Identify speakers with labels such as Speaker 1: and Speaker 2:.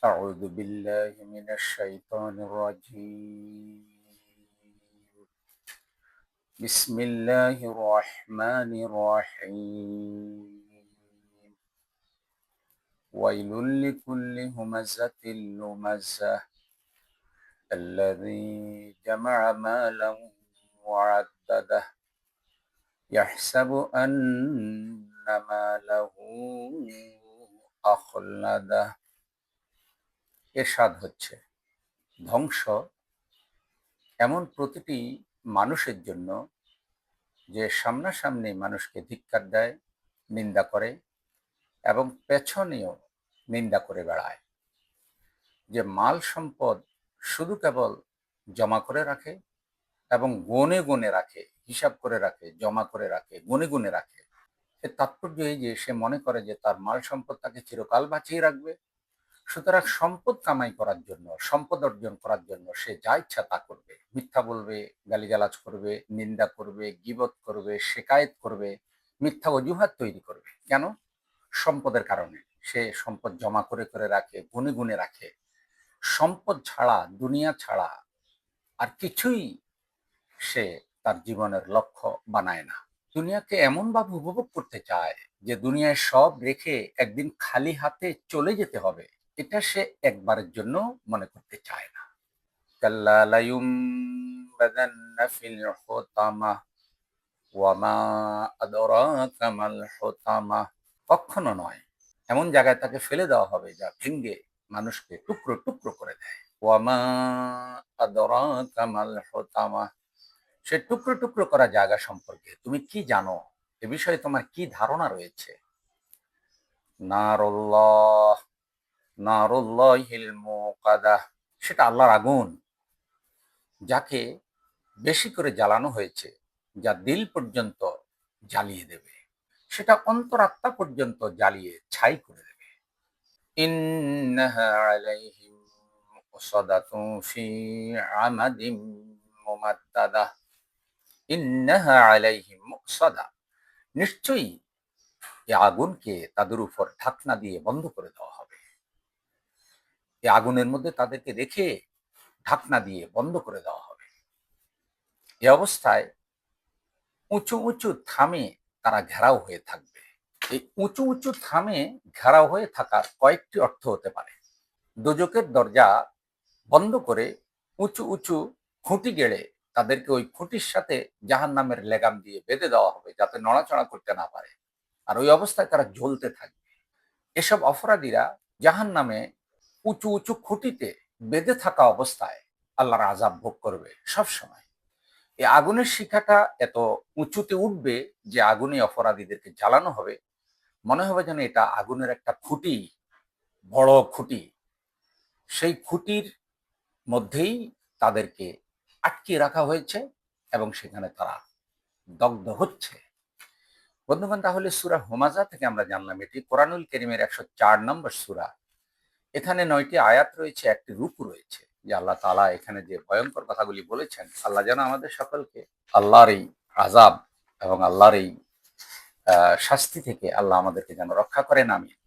Speaker 1: أعوذ بالله من الشيطان الرجيم. بسم الله الرحمن الرحيم. ويل لكل همزة لمزة الذي جمع مالا وعدده يحسب أن ماله أخلده। এরশাদ হচ্ছে, ধ্বংস এমন প্রতিটি মানুষের জন্য যে সামনাসামনি মানুষকে ধিক্কার দেয়, নিন্দা করে এবং পেছনেও নিন্দা করে বেড়ায়, যে মাল সম্পদ শুধু কেবল জমা করে রাখে এবং গনে গনে রাখে, হিসাব করে রাখে, জমা করে রাখে, গনে গনে রাখে। এর তাৎপর্য এই যে সে মনে করে যে তার মাল সম্পদ তাকে চিরকাল বাঁচিয়ে রাখবে। সুতরাং সম্পদ কামাই করার জন্য, সম্পদ অর্জন করার জন্য সে যা ইচ্ছা তা করবে। মিথ্যা বলবে, গালিগালাজ করবে, নিন্দা করবে, গীবত করবে, শেকায়েত করবে, মিথ্যা অজুহাত তৈরি করবে। কেন? সম্পদের কারণে। সে সম্পদ জমা করে করে রাখে, গুনে গুনে রাখে। সম্পদ ছাড়া, দুনিয়া ছাড়া আর কিছুই সে তার জীবনের লক্ষ্য বানায় না। দুনিয়াকে এমন ভাবে উপভোগ করতে চায় যে দুনিয়ায় সব রেখে একদিন খালি হাতে চলে যেতে হবে, এটা সে একবারের জন্য মনে করতে চায় না। কাল্লা লায়ুমবাদান্না ফিল হুতামাহ ওয়া মা আদরাকা মাল হুতামাহ। কখনো নয়, এমন জায়গায় তাকে ফেলে দেওয়া হবে যা ভেঙ্গে মানুষকে টুকরো টুকরো করে দেয়। ওয়া মা আদরাকা মাল হুতামাহ। সে টুকরো টুকরো করা জায়গা সম্পর্কে তুমি কি জানো? এ বিষয়ে তোমার কি ধারণা রয়েছে? নারুল্লাহ, নারুল্লাহিল মুকাদাহ। সেটা আল্লাহর আগুন, যাকে বেশি করে জ্বালানো হয়েছে, যা দিল পর্যন্ত জ্বালিয়ে দেবে, সেটা অন্তরাত্মা পর্যন্ত জ্বালিয়ে ছাই করে দেবে। ইন্নাহা আলাইহিম মুসাদাতুন ফি আমাদিন মুমাদ্দাদাহ। ইন্নাহা আলাইহিম মুসাদা। নিশ্চয়ই এই আগুনকে তাদের উপর ঢাকনা দিয়ে বন্ধ করে দেওয়া হবে। এই আগুনের মধ্যে তাদেরকে রেখে ঢাকনা দিয়ে বন্ধ করে দেওয়া হবে। এই অবস্থায় উঁচু উঁচু থামে তারা ঘেরাও হয়ে থাকবে। এই উঁচু উঁচু থামে ঘেরাও হয়ে থাকার কয়েকটি অর্থ হতে পারে। দোজকের দরজা বন্ধ করে উঁচু উঁচু খুঁটি গেড়ে তাদেরকে ওই খুঁটির সাথে জাহান্নামের লেগাম দিয়ে বেঁধে দেওয়া হবে, যাতে নড়াচড়া করতে না পারে। আর ওই অবস্থায় তারা জ্বলতে থাকবে। এসব অপরাধীরা জাহান্নামে উঁচু উঁচু খুঁটিতে বেঁধে থাকা অবস্থায় আল্লাহর আযাব ভোগ করবে সব সময়। এই আগুনের শিখাটা এত উঁচুতে উঠবে যে আগুনে অপরাধীদেরকে জ্বালানো হবে, মনে হবে যেন এটা আগুনের একটা খুঁটি, বড় খুঁটি। সেই খুঁটির মধ্যেই তাদেরকে আটকিয়ে রাখা হয়েছে এবং সেখানে তারা দগ্ধ হচ্ছে। বন্ধুগণ, তাহলে সূরা হুমাযা থেকে আমরা জানলাম এটি কোরআনুল কারীমের 104 নম্বর সূরা। এখানে 9টি আয়াত রয়েছে, একটি রুকু রয়েছে। যে আল্লাহ তাআলা এখানে যে ভয়ঙ্কর কথাগুলি বলেছেন, আল্লাহ যেন আমাদের সকলকে আল্লাহর এই আযাব এবং আল্লাহর এই শাস্তি থেকে আল্লাহ আমাদেরকে যেন রক্ষা করেন। আমিন।